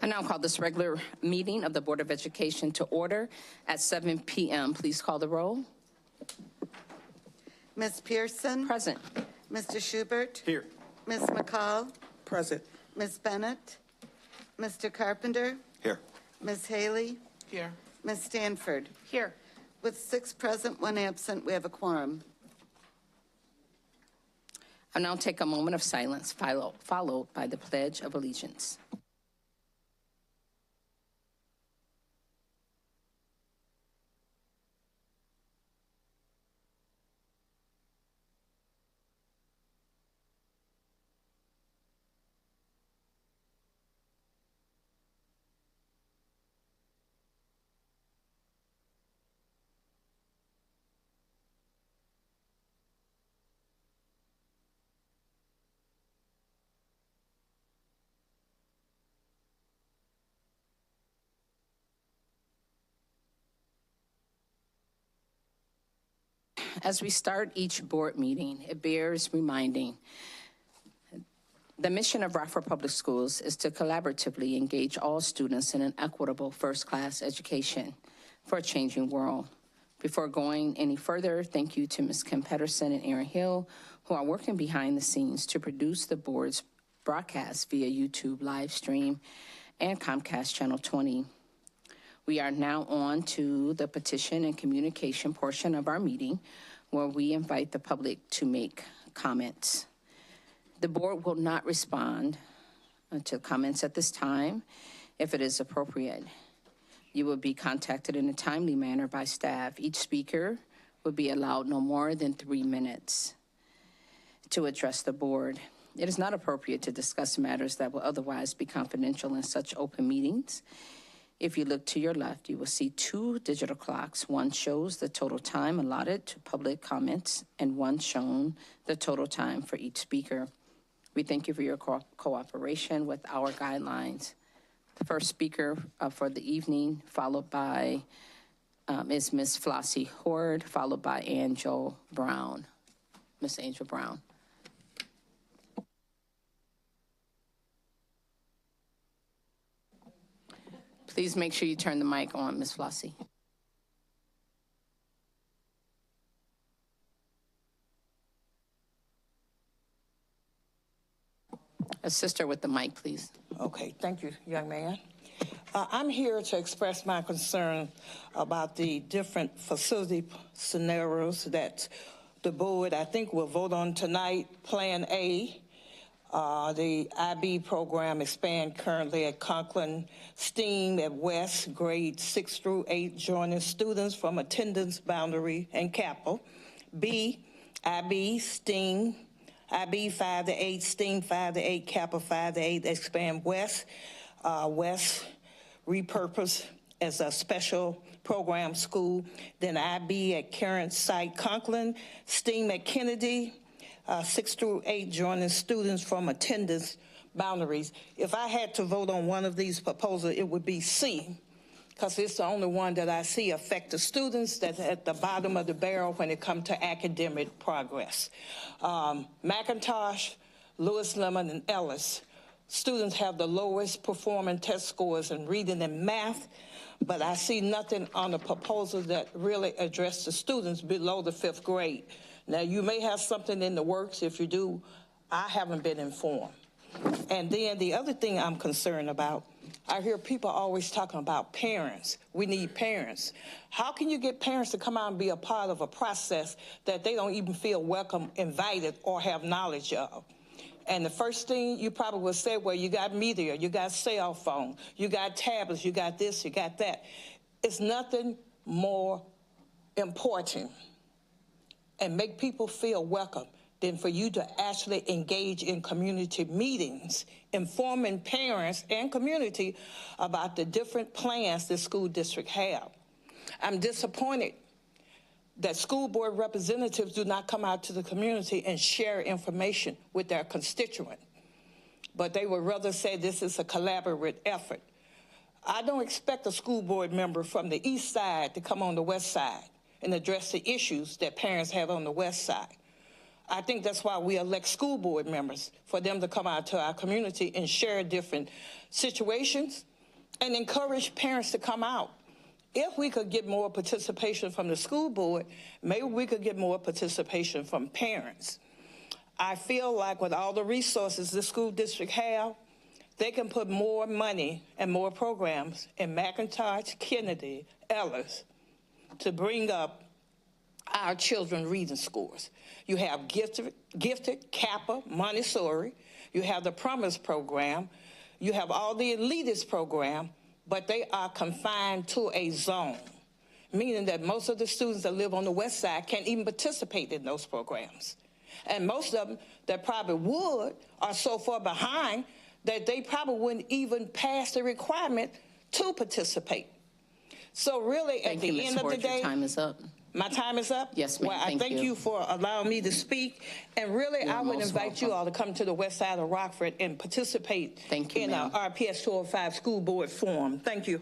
I now call this regular meeting of the Board of Education to order at 7 p.m. Please call the roll. Ms. Pearson? Present. Mr. Schubert? Here. Ms. McCall? Present. Ms. Bennett? Mr. Carpenter? Here. Ms. Haley? Here. Ms. Stanford? Here. With 6 present, 1 absent, we have a quorum. I'll now take a moment of silence, followed by the Pledge of Allegiance. As we start each board meeting, it bears reminding the mission of Rockford Public Schools is to collaboratively engage all students in an equitable first-class education for a changing world. Before going any further, thank you to Ms. Kim Pedersen and Aaron Hill, who are working behind the scenes to produce the board's broadcast via YouTube live stream and Comcast Channel 20. We are now on to the petition and communication portion of our meeting, where we invite the public to make comments. The board will not respond to comments at this time if it is appropriate. You will be contacted in a timely manner by staff. Each speaker will be allowed no more than 3 minutes to address the board. It is not appropriate to discuss matters that will otherwise be confidential in such open meetings. If you look to your left, you will see 2 digital clocks. One shows the total time allotted to public comments, and one showing the total time for each speaker. We thank you for your cooperation with our guidelines. The first speaker for the evening, followed by is Ms. Flossie Horde, followed by Angel Brown. Ms. Angel Brown. Please make sure you turn the mic on, Ms. Flossie. Assist her with the mic, please. Okay, thank you, young man. I'm here to express my concern about the different facility scenarios that the board, I think, will vote on tonight. Plan A, the IB program expand currently at Conklin, STEAM at West, grades 6 through 8, joining students from attendance boundary and Capel. B, IB, STEAM, IB 5 to 8, STEAM 5 to 8, Capel 5 to 8, expand West. West repurposed as a special program school. Then IB at current site Conklin, STEAM at Kennedy, 6 through 8, joining students from attendance boundaries. If I had to vote on one of these proposals, it would be C, because it's the only one that I see affect the students that's at the bottom of the barrel when it comes to academic progress. McIntosh, Lewis Lemon, and Ellis, students have the lowest performing test scores in reading and math, but I see nothing on the proposal that really address the students below the 5th grade. Now, you may have something in the works. If you do, I haven't been informed. And then the other thing I'm concerned about, I hear people always talking about parents. We need parents. How can you get parents to come out and be a part of a process that they don't even feel welcome, invited, or have knowledge of? And the first thing you probably will say, well, you got media, you got cell phone, you got tablets, you got this, you got that. It's nothing more important and make people feel welcome than for you to actually engage in community meetings, informing parents and community about the different plans the school district have. I'm disappointed that school board representatives do not come out to the community and share information with their constituent, but they would rather say this is a collaborative effort. I don't expect a school board member from the east side to come on the west side and address the issues that parents have on the west side. I think that's why we elect school board members, for them to come out to our community and share different situations and encourage parents to come out. If we could get more participation from the school board, maybe we could get more participation from parents. I feel like with all the resources the school district have, they can put more money and more programs in McIntosh, Kennedy, Ellis to bring up our children reading scores. You have gifted, Kappa, Montessori. You have the Promise program. You have all the elitist program, but they are confined to a zone, meaning that most of the students that live on the west side can't even participate in those programs. And most of them that probably would are so far behind that they probably wouldn't even pass the requirement to participate. So really, at the end of the day, your time is up. My time is up? Yes, ma'am. Well, I thank you for allowing me to speak. And really, I would invite you all to come to the west side of Rockford and participate in our RPS 205 School Board Forum. Thank you.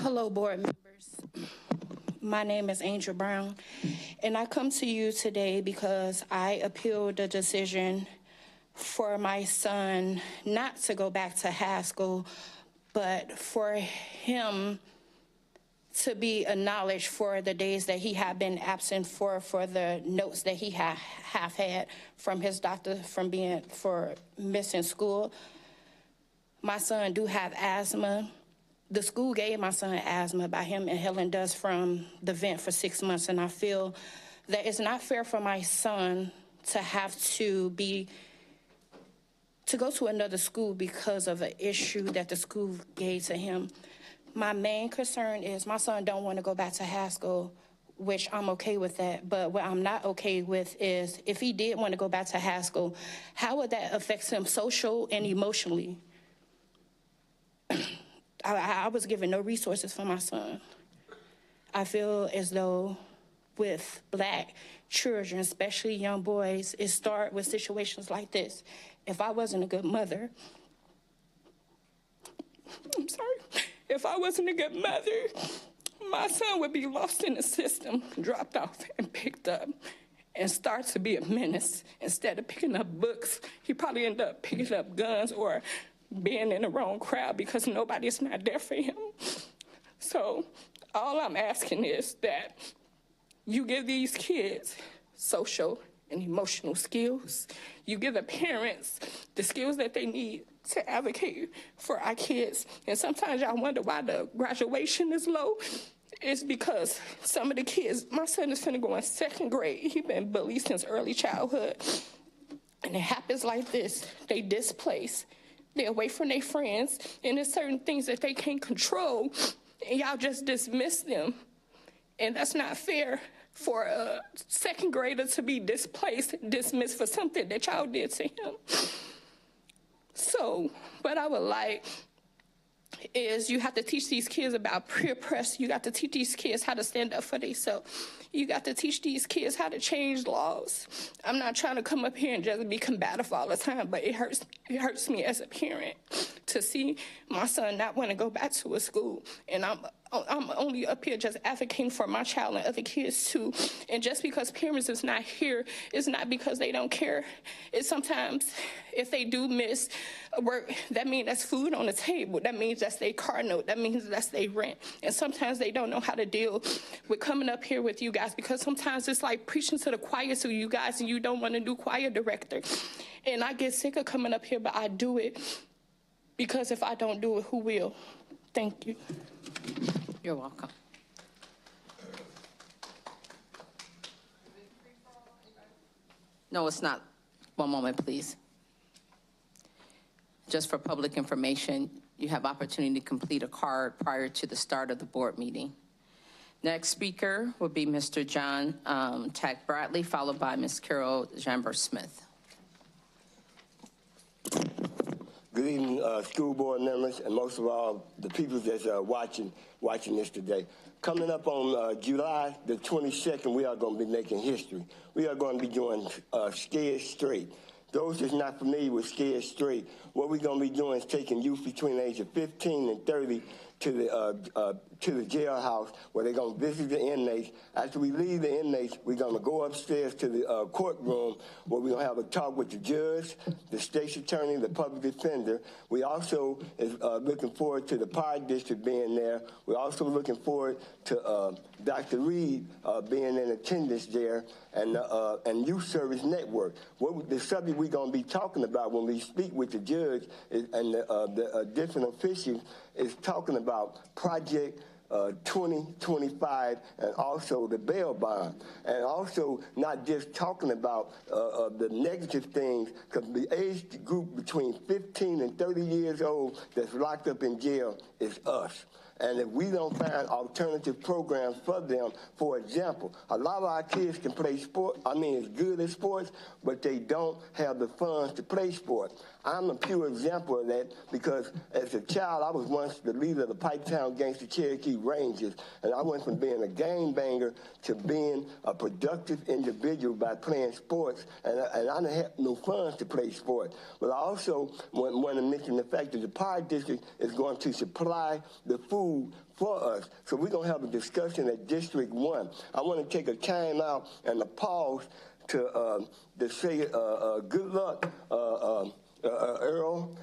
Hello, board members. My name is Angel Brown, and I come to you today because I appealed the decision for my son not to go back to high school, but for him to be acknowledged for the days that he had been absent for the notes that he have had from his doctor for missing school. My son do have asthma. The school gave my son asthma by him inhaling dust from the vent for 6 months, and I feel that it's not fair for my son to have to go to another school because of an issue that the school gave to him. My main concern is my son don't want to go back to high school, which I'm okay with that. But what I'm not okay with is if he did want to go back to high school, how would that affect him social and emotionally? I was given no resources for my son. I feel as though with Black children, especially young boys, it starts with situations like this. If I wasn't a good mother, if I wasn't a good mother, my son would be lost in the system, dropped off and picked up, and start to be a menace. Instead of picking up books, he probably end up picking up guns or being in the wrong crowd because nobody's not there for him. So all I'm asking is that you give these kids social and emotional skills. You give the parents the skills that they need to advocate for our kids. And sometimes y'all wonder why the graduation is low. It's because some of the kids, my son is finna go in 2nd grade. He's been bullied since early childhood. And it happens like this. They displaced. They're away from their friends. And there's certain things that they can't control. And y'all just dismiss them. And that's not fair for a 2nd grader to be dismissed for something that y'all did to him. So what I would like is you have to teach these kids about peer pressure. You got to teach these kids how to stand up for themselves. You got to teach these kids how to change laws. I'm not trying to come up here and just be combative all the time, but it hurts me as a parent to see my son not want to go back to a school. And I'm only up here just advocating for my child and other kids too. And just because parents is not here, it's not because they don't care. It's sometimes if they do miss work, that means that's food on the table. That means that's their car note. That means that's their rent. And sometimes they don't know how to deal with coming up here with you guys, because sometimes it's like preaching to the choir to you guys and you don't want to do choir director. And I get sick of coming up here, but I do it because if I don't do it, who will? Thank you. You're welcome. No, it's not. One moment, please. Just for public information, you have opportunity to complete a card prior to the start of the board meeting. Next speaker will be Mr. John Tack Bradley, followed by Ms. Carol Jambers-Smith. Good evening, school board members, and most of all, the people that's watching this today. Coming up on July the 22nd, we are going to be making history. We are going to be doing Scared Straight. Those that's not familiar with Scared Straight, what we're going to be doing is taking youth between the age of 15 and 30 to the jailhouse, where they're going to visit the inmates. After we leave the inmates, we're going to go upstairs to the courtroom, where we're going to have a talk with the judge, the state's attorney, the public defender. We also is looking forward to the Power District being there. We're also looking forward to Dr. Reed being in attendance there, and Youth Service Network. The subject we're going to be talking about when we speak with the judge and the different officials is talking about Project 2025 and also the bail bond, and also not just talking about the negative things, because the age group between 15 and 30 years old that's locked up in jail is us. And if we don't find alternative programs for them, for example, a lot of our kids can play sport, as good at sports, but they don't have the funds to play sport. I'm a pure example of that, because as a child, I was once the leader of the Pipetown Gangster Cherokee Rangers, and I went from being a gangbanger to being a productive individual by playing sports, and I didn't have no funds to play sports. But I also want to mention the fact that the Power District is going to supply the food for us. So we're going to have a discussion at District 1. I want to take a time out and a pause to say good luck, Earl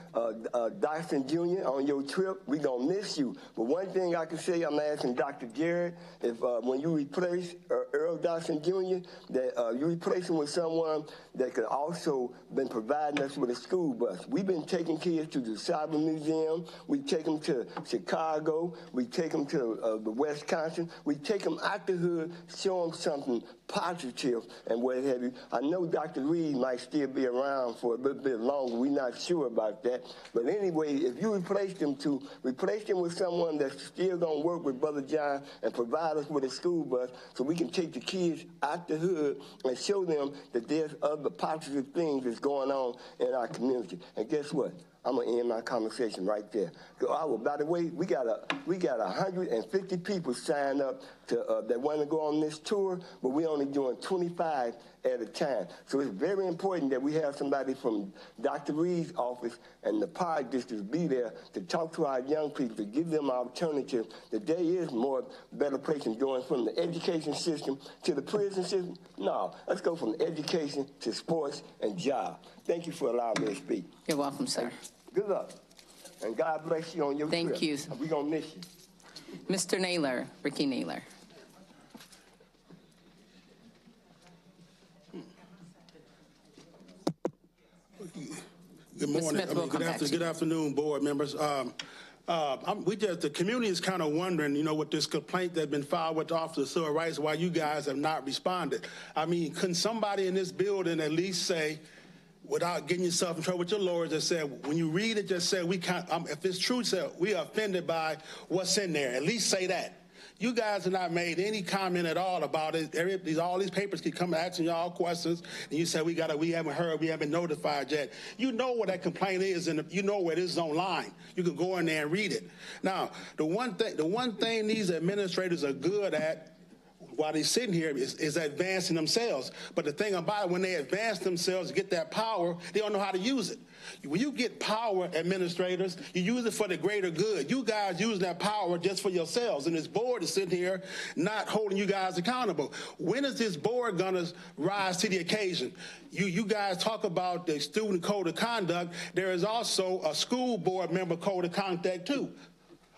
Dyson Jr. on your trip. We're going to miss you. But one thing I can say, I'm asking Dr. Garrett, if when you replace Earl Dyson Jr., that you replace him with someone that could also been providing us with a school bus. We've been taking kids to the Cyber Museum. We take them to Chicago. We take them to the Wisconsin. We take them out the hood, show them something positive and what have you. I know Dr. Reed might still be around for a little bit longer. We're not sure about that. But anyway, if you replace them with someone that's still going to work with Brother John and provide us with a school bus so we can take the kids out the hood and show them that there's other positive things that's going on in our community. And guess what? I'm going to end my conversation right there. By the way, we got 150 people signed up to that want to go on this tour, but we're only doing 25 at a time. So it's very important that we have somebody from Dr. Reed's office and the Power District be there to talk to our young people, to give them an alternative, that there is more better place than going from the education system to the prison system. No, let's go from education to sports and job. Thank you for allowing me to speak. You're welcome, sir. Good luck. And God bless you on your trip. Thank you. We're going to miss you. Mr. Naylor, Ricky Naylor. Good morning. Smith will come back to you. Good afternoon, board members. The community is kind of wondering, with this complaint that's been filed with the Office of Civil Rights, why you guys have not responded. Can somebody in this building at least say, without getting yourself in trouble with your lawyers, that said, when you read it, just say, we can't, if it's true, say, we are offended by what's in there. At least say that. You guys have not made any comment at all about it. All these papers keep coming asking y'all questions, and you say we haven't heard, we haven't been notified yet. You know what that complaint is, and you know where it is online. You can go in there and read it. Now, the one thing these administrators are good at while they're sitting here is advancing themselves. But the thing about it, when they advance themselves to get that power, they don't know how to use it. When you get power, administrators, you use it for the greater good. You guys using that power just for yourselves, and this board is sitting here not holding you guys accountable. When is this board going to rise to the occasion? You guys talk about the student code of conduct. There is also a school board member code of conduct, too.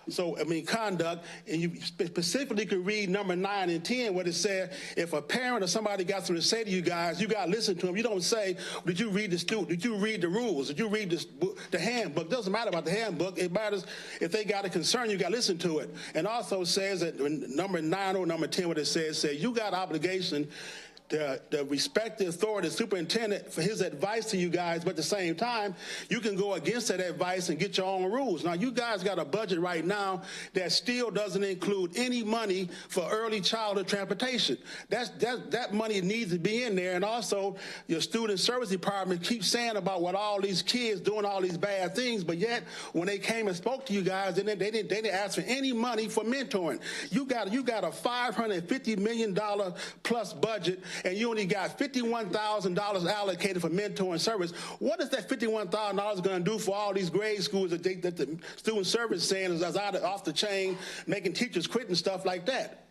So, I mean, conduct, and you specifically could read number 9 and 10, where it said, if a parent or somebody got something to say to you guys, you got to listen to them. You don't say, did you read did you read the rules? Did you read the handbook? It doesn't matter about the handbook. It matters if they got a concern, you got to listen to it. And also says that number 9 or number 10, what it says you got obligation to respect the authority of the superintendent for his advice to you guys, but at the same time, you can go against that advice and get your own rules. Now, you guys got a budget right now that still doesn't include any money for early childhood transportation. That money needs to be in there, and also your student service department keeps saying about what all these kids doing all these bad things, but yet when they came and spoke to you guys, they didn't ask for any money for mentoring. You got a $550 million plus budget, and you only got $51,000 allocated for mentoring service. What is that $51,000 going to do for all these grade schools that the student service is saying is off the chain, making teachers quit and stuff like that?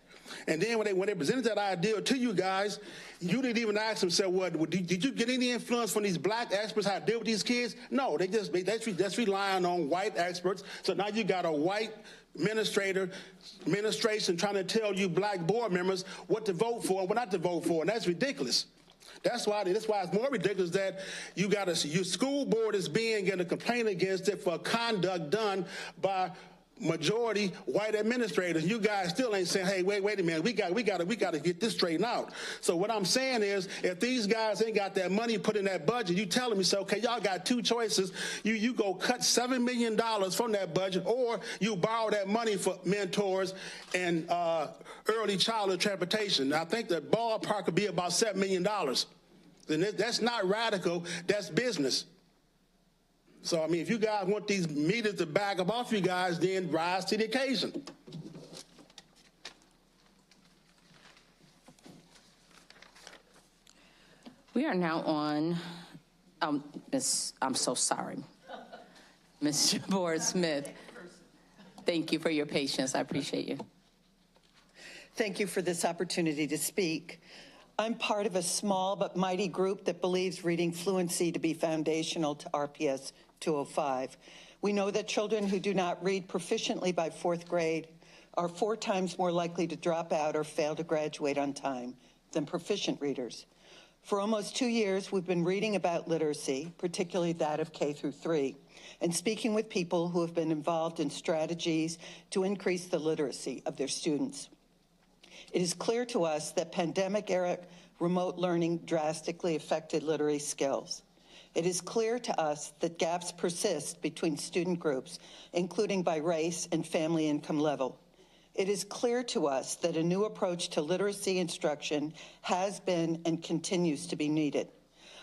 And then when they presented that idea to you guys, you didn't even ask them, say, well, did you get any influence from these black experts how to deal with these kids? No, that's relying on white experts. So now you got a white administration trying to tell you black board members what to vote for and what not to vote for, and that's ridiculous. That's why it's more ridiculous that your school board is getting a complaint against it for conduct done by majority white administrators. You guys still ain't saying, hey, wait a minute, we got to get this straightened out. So what I'm saying is, if these guys ain't got that money put in that budget, you telling me, so okay, y'all got two choices. You go cut $7 million from that budget, or you borrow that money for mentors and early childhood transportation. Now, I think the ballpark could be about $7 million. And that's not radical, that's business. So, I mean, if you guys want these meters to back up off you guys, then rise to the occasion. We are now on, I'm so sorry. Ms. Jabor Smith, thank you for your patience. I appreciate you. Thank you for this opportunity to speak. I'm part of a small but mighty group that believes reading fluency to be foundational to RPS 205. We know that children who do not read proficiently by 4th grade are 4 times more likely to drop out or fail to graduate on time than proficient readers. For almost 2 years, we've been reading about literacy, particularly that of K through 3, and speaking with people who have been involved in strategies to increase the literacy of their students. It is clear to us that pandemic-era remote learning drastically affected literary skills. It is clear to us that gaps persist between student groups, including by race and family income level. It is clear to us that a new approach to literacy instruction has been and continues to be needed.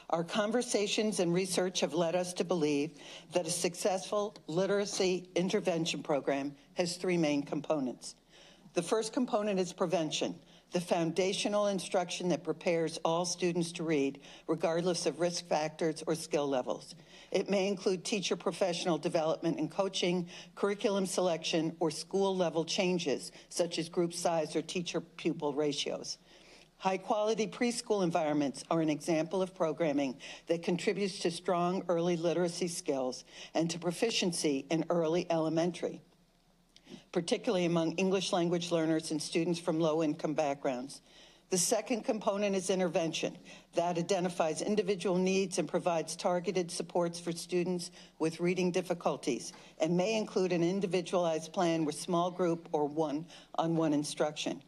Our conversations and research have led us to believe that a successful literacy intervention program has 3 main components. The first component is prevention, the foundational instruction that prepares all students to read, regardless of risk factors or skill levels. It may include teacher professional development and coaching, curriculum selection, or school-level changes, such as group size or teacher-pupil ratios. High-quality preschool environments are an example of programming that contributes to strong early literacy skills and to proficiency in early elementary, particularly among English language learners and students from low-income backgrounds. The second component is intervention. That identifies individual needs and provides targeted supports for students with reading difficulties and may include an individualized plan with small group or one-on-one instruction.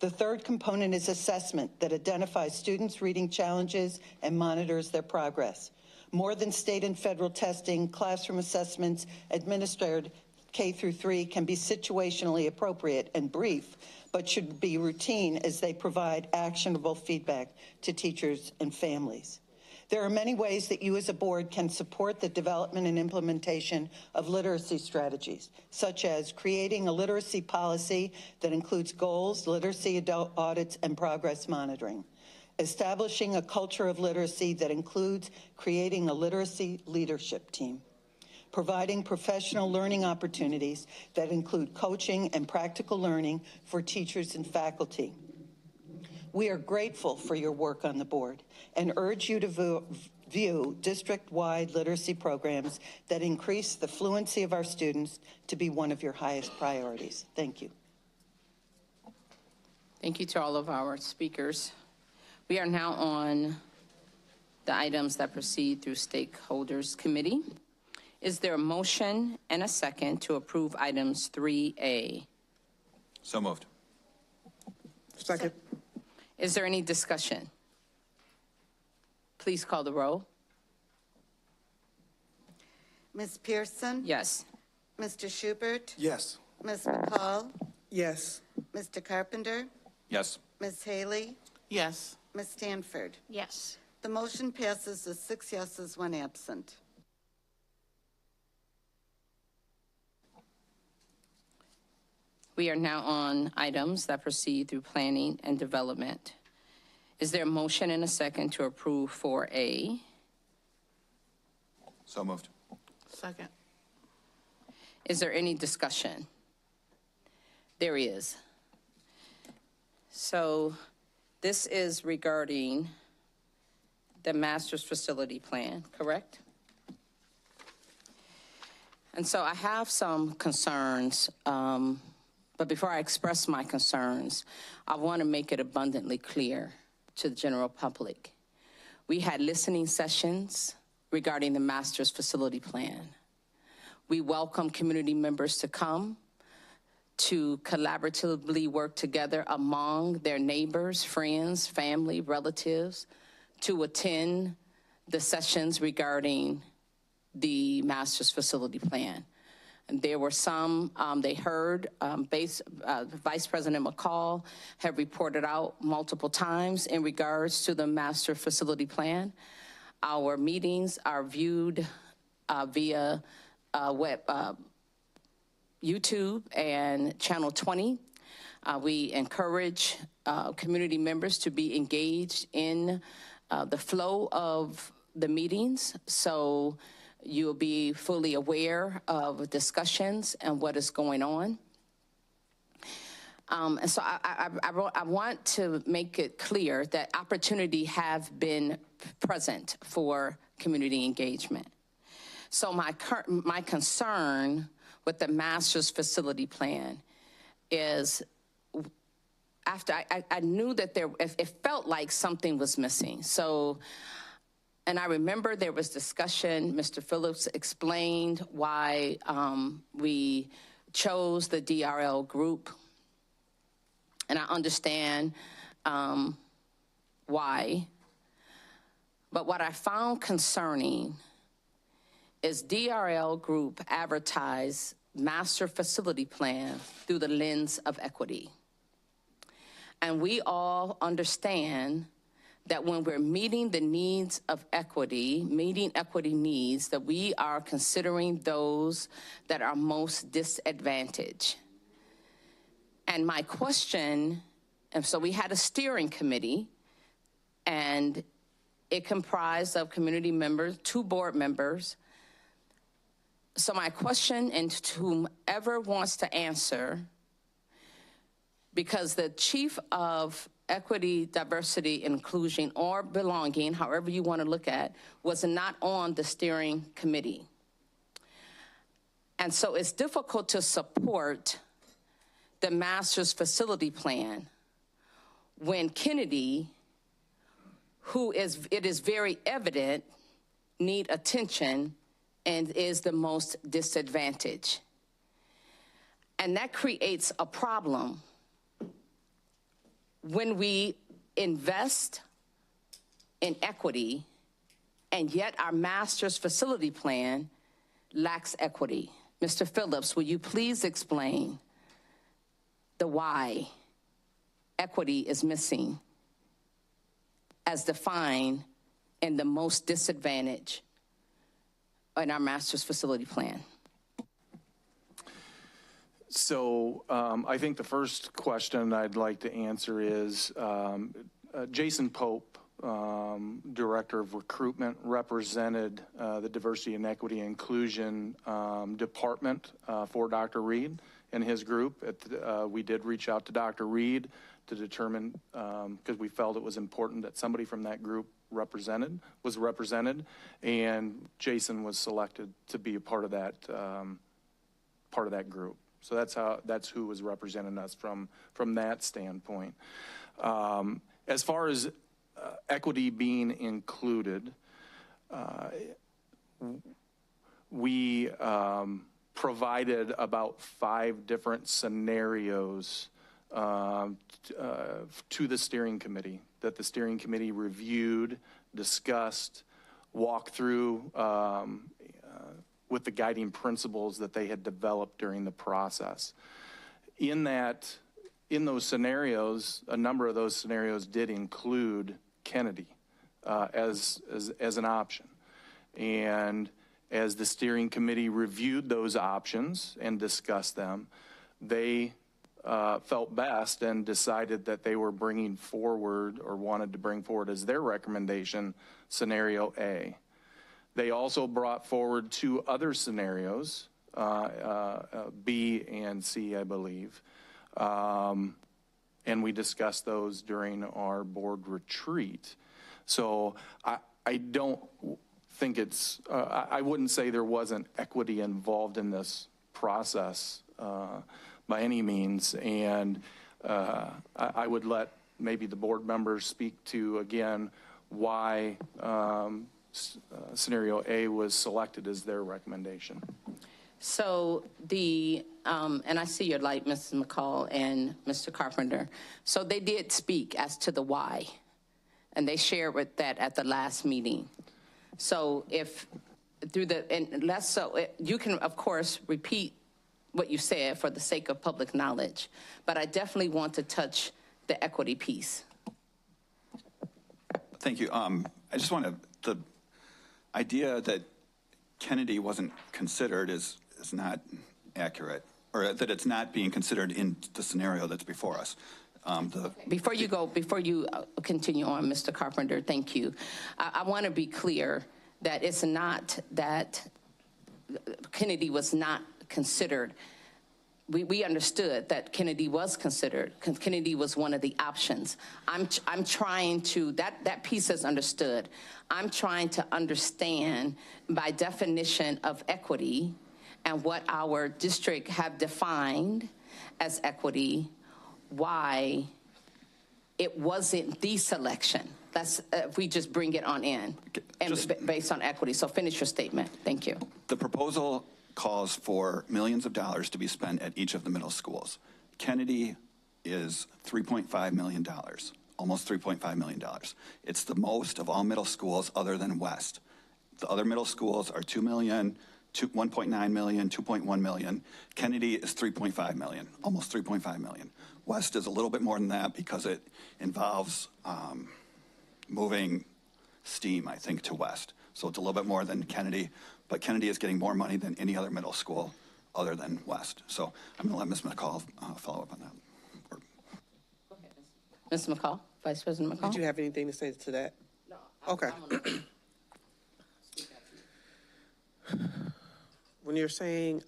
The third component is assessment that identifies students' reading challenges and monitors their progress. More than state and federal testing, classroom assessments administered K through 3 can be situationally appropriate and brief, but should be routine as they provide actionable feedback to teachers and families. There are many ways that you as a board can support the development and implementation of literacy strategies, such as creating a literacy policy that includes goals, literacy audits, and progress monitoring. Establishing a culture of literacy that includes creating a literacy leadership team. Providing professional learning opportunities that include coaching and practical learning for teachers and faculty. We are grateful for your work on the board and urge you to view district-wide literacy programs that increase the fluency of our students to be one of your highest priorities. Thank you. Thank you to all of our speakers. We are now on the items that proceed through Stakeholders Committee. Is there a motion and a second to approve items 3A? So moved. Second. Is there any discussion? Please call the roll. Ms. Pearson? Yes. Mr. Schubert? Yes. Ms. McCall? Yes. Mr. Carpenter? Yes. Ms. Haley? Yes. Ms. Stanford? Yes. The motion passes with 6 yeses, 1 absent. We are now on items that proceed through Planning and Development. Is there a motion and a second to approve 4A? So moved. Second. Is there any discussion? There is. So this is regarding the master's facility plan, correct? And so I have some concerns, but before I express my concerns, I want to make it abundantly clear to the general public. We had listening sessions regarding the master's facility plan. We welcome community members to come to collaboratively work together among their neighbors, friends, family, relatives, to attend the sessions regarding the master's facility plan. And there were some, they heard, Vice President McCall have reported out multiple times in regards to the master facility plan. Our meetings are viewed via YouTube and Channel 20. We encourage community members to be engaged in the flow of the meetings, so you'll be fully aware of discussions and what is going on. And so I want to make it clear that opportunity have been present for community engagement. So my concern with the master's facility plan is, after I knew that it felt like something was missing. So, and I remember there was discussion, Mr. Phillips explained why we chose the DRL group, and I understand why. But what I found concerning is DRL group advertised master facility plan through the lens of equity. And we all understand that when we're meeting the needs of equity, meeting equity needs, that we are considering those that are most disadvantaged. And my question, and so we had a steering committee, and it comprised of community members, 2 board members. So my question, and to whomever wants to answer, because the chief of equity, diversity, inclusion, or belonging, however you want to look at, was not on the steering committee. And so it's difficult to support the master's facility plan when Kennedy, who it is very evident need attention and is the most disadvantaged. And that creates a problem when we invest in equity and yet our master's facility plan lacks equity. Mr. Phillips, will you please explain the why equity is missing as defined in the most disadvantaged in our master's facility plan? So I think the first question I'd like to answer is Jason Pope, Director of Recruitment, represented the Diversity and Equity Inclusion Department for Dr. Reed and his group. We did reach out to Dr. Reed to determine, because we felt it was important that somebody from that group was represented, and Jason was selected to be a part of that group. So that's who was representing us from that standpoint. As far as equity being included, we provided about 5 different scenarios to the steering committee that the steering committee reviewed, discussed, walked through with the guiding principles that they had developed during the process. In those scenarios, a number of those scenarios did include Kennedy as an option. And as the steering committee reviewed those options and discussed them, they felt best and decided that they were bringing forward, or wanted to bring forward as their recommendation, scenario A. They also brought forward 2 other scenarios, B and C, I believe. And we discussed those during our board retreat. So I don't think I wouldn't say there wasn't equity involved in this process by any means. And I would let maybe the board members speak to, again, why scenario A was selected as their recommendation. So and I see your light, Mrs. McCall and Mr. Carpenter. So they did speak as to the why, and they shared with that at the last meeting. So you can, of course, repeat what you said for the sake of public knowledge, but I definitely want to touch the equity piece. Thank you. I just want the idea that Kennedy wasn't considered is not accurate, or that it's not being considered in the scenario that's before us. Before you continue on, Mr. Carpenter, thank you. I want to be clear that it's not that Kennedy was not considered. We understood that Kennedy was considered. Kennedy was one of the options. I'm trying to, that piece is understood. I'm trying to understand by definition of equity and what our district have defined as equity, why it wasn't the selection. That's, if we just bring it on in, and based on equity. So finish your statement. Thank you. The proposal calls for millions of dollars to be spent at each of the middle schools. Kennedy is $3.5 million, almost $3.5 million. It's the most of all middle schools other than West. The other middle schools are $2 million, 1.9 million, 2.1 million. Kennedy is 3.5 million, almost 3.5 million. West is a little bit more than that because it involves moving STEAM, I think, to West. So it's a little bit more than Kennedy, but Kennedy is getting more money than any other middle school other than West. So I'm gonna let Ms. McCall follow up on that. Go ahead, Ms. McCall, Vice President McCall. Did you have anything to say to that? No. Okay. When you're saying,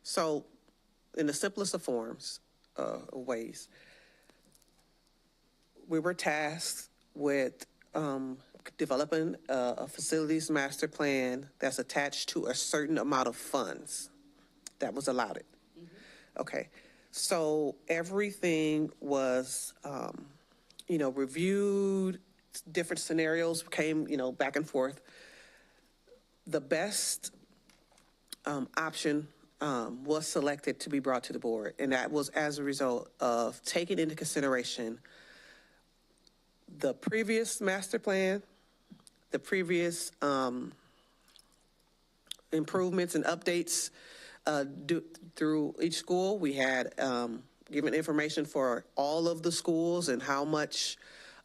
so in the simplest of forms, ways, we were tasked with developing a facilities master plan that's attached to a certain amount of funds that was allotted. Mm-hmm. Okay, so everything was, reviewed, different scenarios came, back and forth. The best option was selected to be brought to the board, and that was as a result of taking into consideration the previous master plan, the previous improvements and updates through each school. We had given information for all of the schools and how much,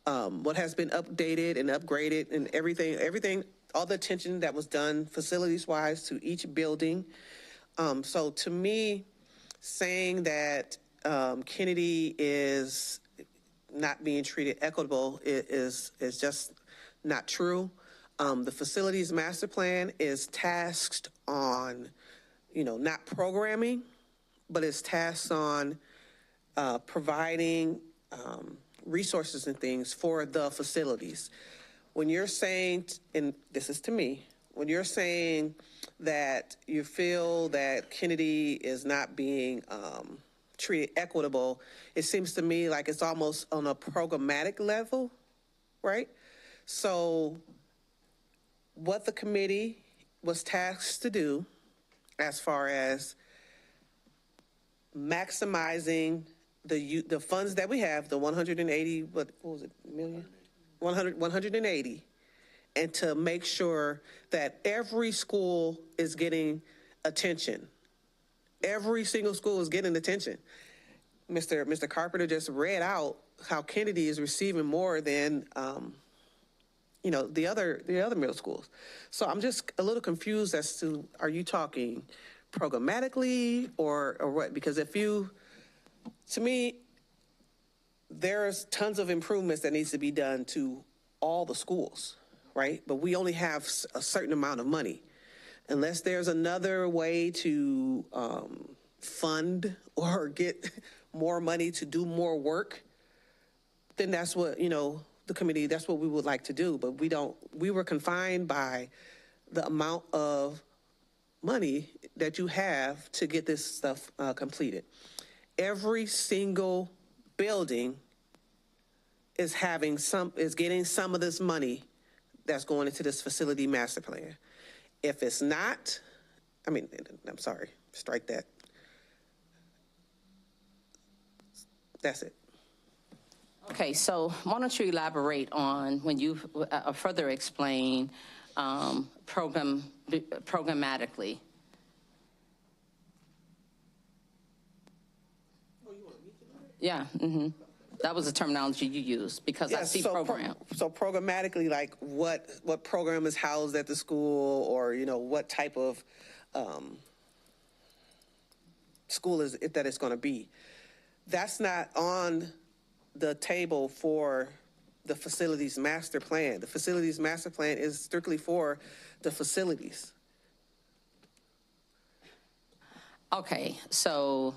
what has been updated and upgraded and everything, all the attention that was done facilities-wise to each building. So to me, saying that Kennedy is not being treated equitable is just not true. The facilities master plan is tasked on, not programming, but it's tasked on providing resources and things for the facilities. When you're saying, and this is to me, when you're saying that you feel that Kennedy is not being treated equitable, it seems to me like it's almost on a programmatic level, right? So what the committee was tasked to do as far as maximizing the funds that we have, the 180, what was it, million? 180, and to make sure that every school is getting attention. Every single school is getting attention. Mr. Carpenter just read out how Kennedy is receiving more than the other middle schools. So I'm just a little confused as to, are you talking programmatically or what? Because to me, there's tons of improvements that needs to be done to all the schools, right? But we only have a certain amount of money. Unless there's another way to fund or get more money to do more work, then that's what, the committee, that's what we would like to do. But we were confined by the amount of money that you have to get this stuff completed. Every single building is getting some of this money that's going into this facility master plan. If it's not, I'm sorry, strike that. That's it. Okay, so why don't you elaborate on when you further explain programmatically? Yeah, that was the terminology you used, because I see program. So programmatically, like what program is housed at the school, or what type of school is it that it's going to be. That's not on the table for the facilities master plan. The facilities master plan is strictly for the facilities. Okay, so.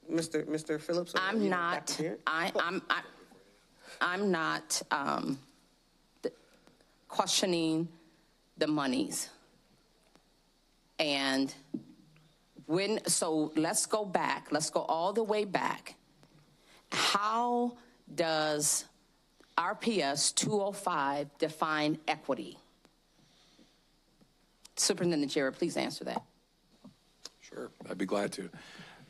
Mr. Phillips? I'm not questioning the monies. And so let's go back. Let's go all the way back. How does RPS 205 define equity? Superintendent Jarrett, please answer that. Sure, I'd be glad to.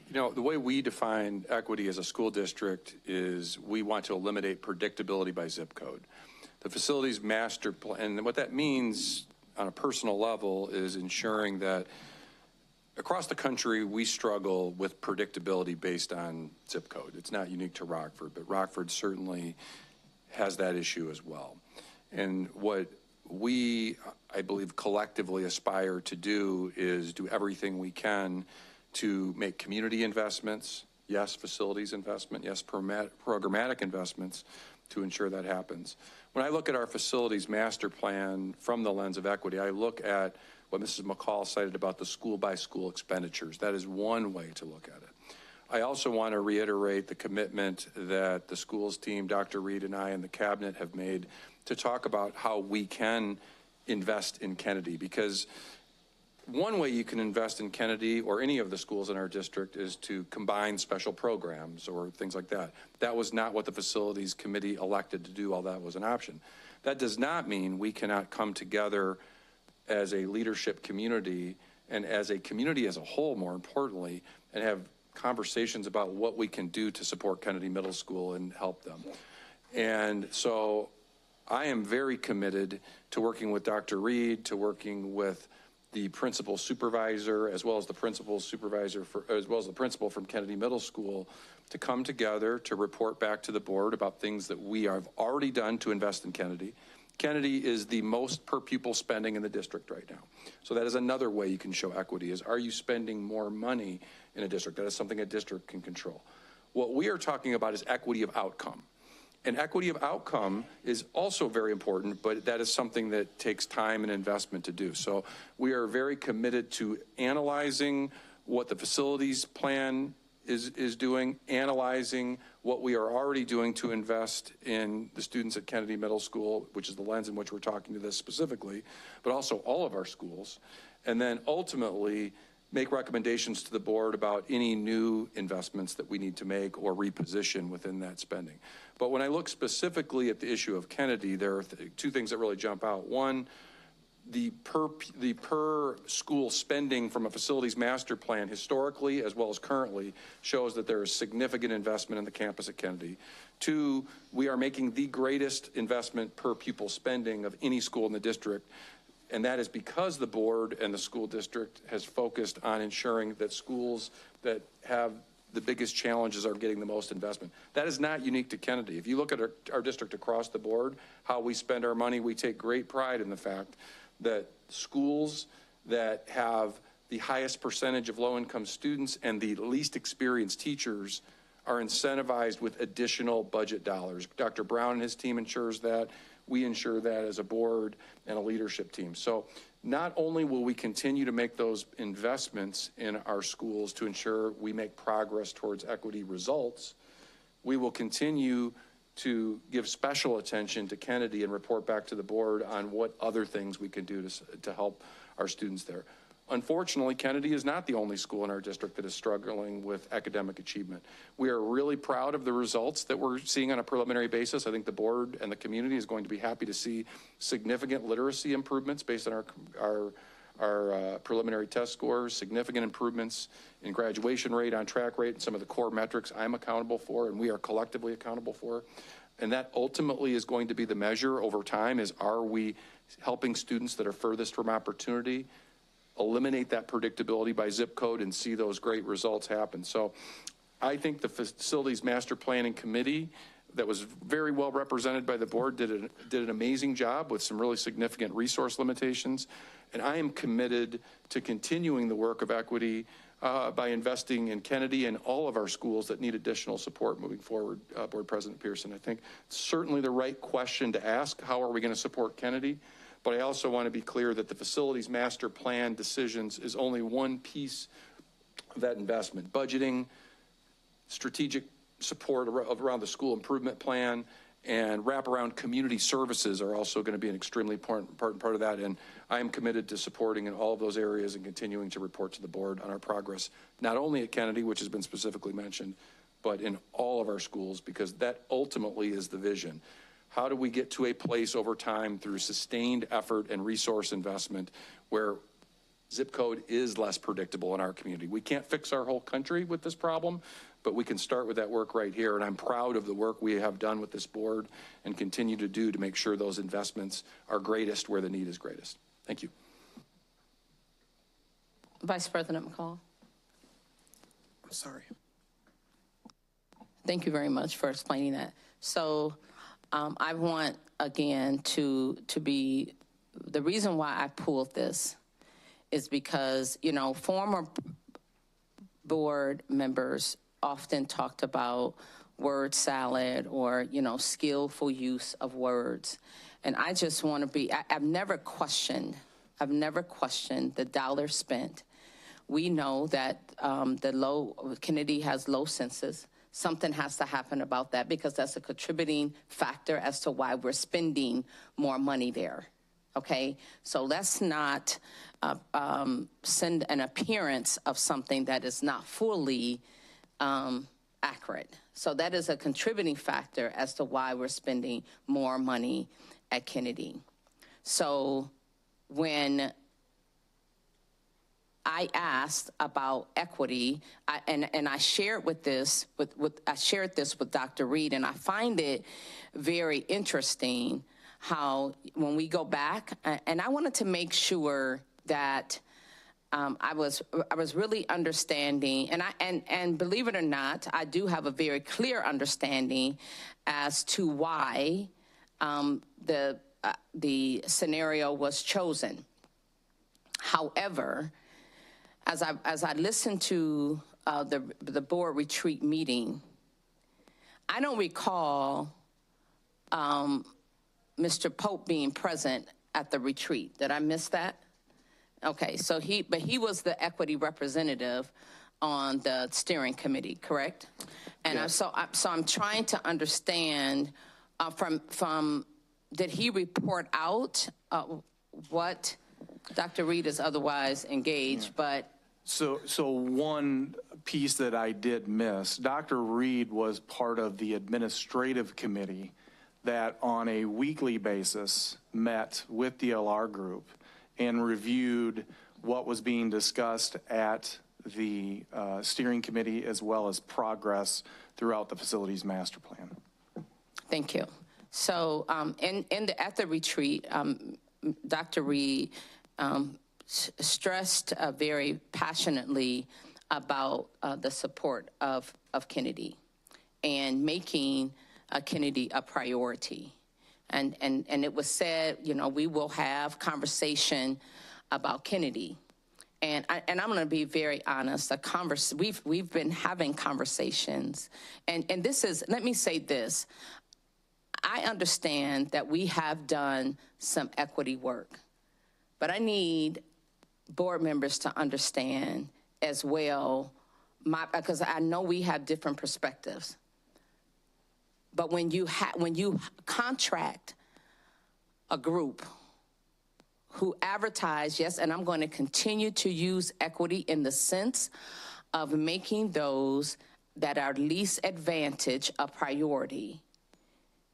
The way we define equity as a school district is we want to eliminate predictability by zip code. The facilities master plan, and what that means on a personal level is ensuring that across the country, we struggle with predictability based on zip code. It's not unique to Rockford, but Rockford certainly has that issue as well. And what we, I believe, collectively aspire to do is do everything we can to make community investments, yes, facilities investment, yes, programmatic investments to ensure that happens. When I look at our facilities master plan from the lens of equity, I look at what Mrs. McCall cited about the school-by-school expenditures. That is one way to look at it. I also want to reiterate the commitment that the schools team, Dr. Reed and I and the cabinet have made to talk about how we can invest in Kennedy, because one way you can invest in Kennedy or any of the schools in our district is to combine special programs or things like that. That was not what the facilities committee elected to do, although that was an option. That does not mean we cannot come together as a leadership community and as a community as a whole, more importantly, and have conversations about what we can do to support Kennedy Middle School and help them. And so I am very committed to working with Dr. Reed, to working with the principal supervisor, as well as the principal from Kennedy Middle School, to come together to report back to the board about things that we have already done to invest in Kennedy. Kennedy is the most per pupil spending in the district right now. So that is another way you can show equity, is are you spending more money in a district? That is something a district can control. What we are talking about is equity of outcome. And equity of outcome is also very important, but that is something that takes time and investment to do. So we are very committed to analyzing what the facilities plan is doing, analyzing what we are already doing to invest in the students at Kennedy Middle School, which is the lens in which we're talking to this specifically, but also all of our schools, and then ultimately make recommendations to the board about any new investments that we need to make or reposition within that spending. But when I look specifically at the issue of Kennedy, there are two things that really jump out. One, the per school spending from a facilities master plan historically as well as currently shows that there is significant investment in the campus at Kennedy. Two, we are making the greatest investment per pupil spending of any school in the district. And that is because the board and the school district has focused on ensuring that schools that have the biggest challenges are getting the most investment. That is not unique to Kennedy. If you look at our district across the board, how we spend our money, we take great pride in the fact that schools that have the highest percentage of low-income students and the least experienced teachers are incentivized with additional budget dollars. Dr. Brown and his team ensures that. We ensure that as a board and a leadership team. So not only will we continue to make those investments in our schools to ensure we make progress towards equity results, we will continue to give special attention to Kennedy and report back to the board on what other things we can do to help our students there. Unfortunately, Kennedy is not the only school in our district that is struggling with academic achievement. We are really proud of the results that we're seeing on a preliminary basis. I think the board and the community is going to be happy to see significant literacy improvements based on our preliminary test scores, significant improvements in graduation rate, on track rate, and some of the core metrics I'm accountable for and we are collectively accountable for. And that ultimately is going to be the measure over time, is are we helping students that are furthest from opportunity eliminate that predictability by zip code and see those great results happen. So I think the Facilities Master Planning Committee that was very well represented by the board did an amazing job with some really significant resource limitations. And I am committed to continuing the work of equity by investing in Kennedy and all of our schools that need additional support moving forward, Board President Pearson. I think it's certainly the right question to ask, how are we going to support Kennedy? But I also want to be clear that the Facilities Master Plan decisions is only one piece of that investment. Budgeting, strategic support around the school improvement plan, and wraparound community services are also going to be an extremely important part of that. And I am committed to supporting in all of those areas and continuing to report to the board on our progress, not only at Kennedy, which has been specifically mentioned, but in all of our schools, because that ultimately is the vision. How do we get to a place over time through sustained effort and resource investment where zip code is less predictable in our community? We can't fix our whole country with this problem, but we can start with that work right here. And I'm proud of the work we have done with this board and continue to do to make sure those investments are greatest where the need is greatest. Thank you. Vice President McCall. I'm sorry. Thank you very much for explaining that. So I want, again, to be, the reason why I pulled this is because, you know, former board members often talked about word salad or, you know, skillful use of words. And I just want to be, I've never questioned the dollar spent. We know that Kennedy has low census. Something has to happen about that because that's a contributing factor as to why we're spending more money there, okay? So let's not send an appearance of something that is not fully accurate. So that is a contributing factor as to why we're spending more money at Kennedy. So when I asked about equity, and I shared this with Dr. Reed, and I find it very interesting how when we go back, and I wanted to make sure that I was really understanding, and believe it or not, I do have a very clear understanding as to why the scenario was chosen. However, as I listened to the board retreat meeting, I don't recall Mr. Pope being present at the retreat. Did I miss that? Okay, so he was the equity representative on the steering committee, correct? And Yes. I'm trying to understand from did he report out what Dr. Reed is otherwise engaged, but So one piece that I did miss, Dr. Reed was part of the administrative committee that on a weekly basis met with the LR group and reviewed what was being discussed at the steering committee as well as progress throughout the facilities master plan. thank you. So at the retreat, Dr. Reed stressed very passionately about the support of Kennedy and making Kennedy a priority. And it was said, we will have conversation about Kennedy. And I'm going to be very honest. We've been having conversations, and this is. Let me say this. I understand that we have done some equity work, but I need board members to understand as well, because I know we have different perspectives. But when you contract a group who advertise, yes, and I'm going to continue to use equity in the sense of making those that are least advantaged a priority,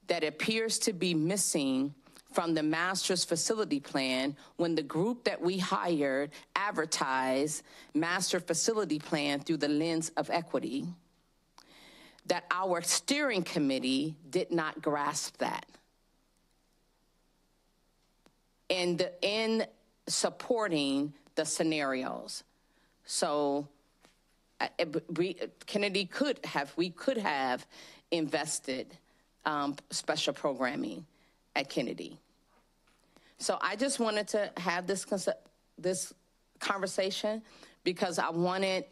that appears to be missing from the master's facility plan when the group that we hired advertised master facility plan through the lens of equity, that our steering committee did not grasp that. And in supporting the scenarios. So Kennedy we could have invested special programming at Kennedy. So I just wanted to have this conversation because I wanted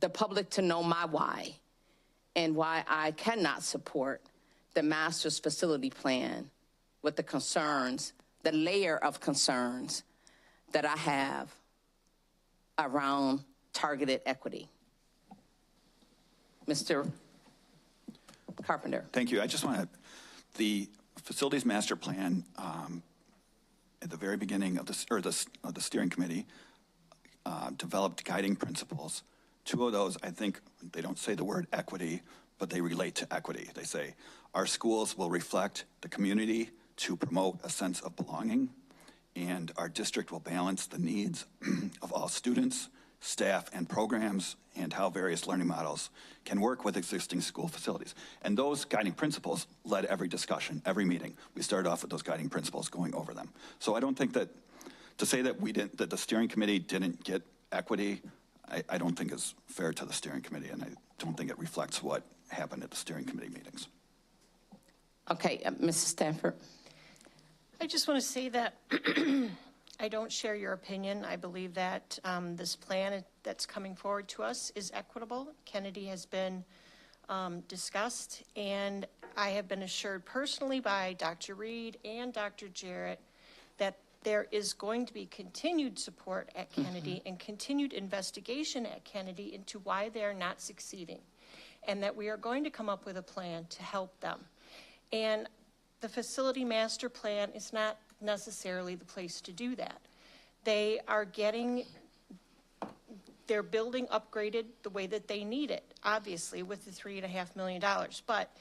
the public to know my why and why I cannot support the master's facility plan with the concerns, the layer of concerns that I have around targeted equity. Mr. Carpenter. Thank you. I just want to, the facilities master plan at the very beginning of the steering committee developed guiding principles. Two of those, I think, they don't say the word equity, but they relate to equity. They say, our schools will reflect the community to promote a sense of belonging, and our district will balance the needs of all students, staff, and programs, and how various learning models can work with existing school facilities. And those guiding principles led every discussion, every meeting. We started off with those guiding principles, going over them. So I don't think that, to say that that the steering committee didn't get equity, I don't think is fair to the steering committee, and I don't think it reflects what happened at the steering committee meetings. Okay, Mrs. Stanford. I just want to say that I don't share your opinion. I believe that this plan that's coming forward to us is equitable. Kennedy has been discussed, and I have been assured personally by Dr. Reed and Dr. Jarrett that there is going to be continued support at Kennedy and continued investigation at Kennedy into why they are not succeeding, and that we are going to come up with a plan to help them. And the facility master plan is not necessarily the place to do that. They are getting their building upgraded the way that they need it, obviously with the $3.5 million, but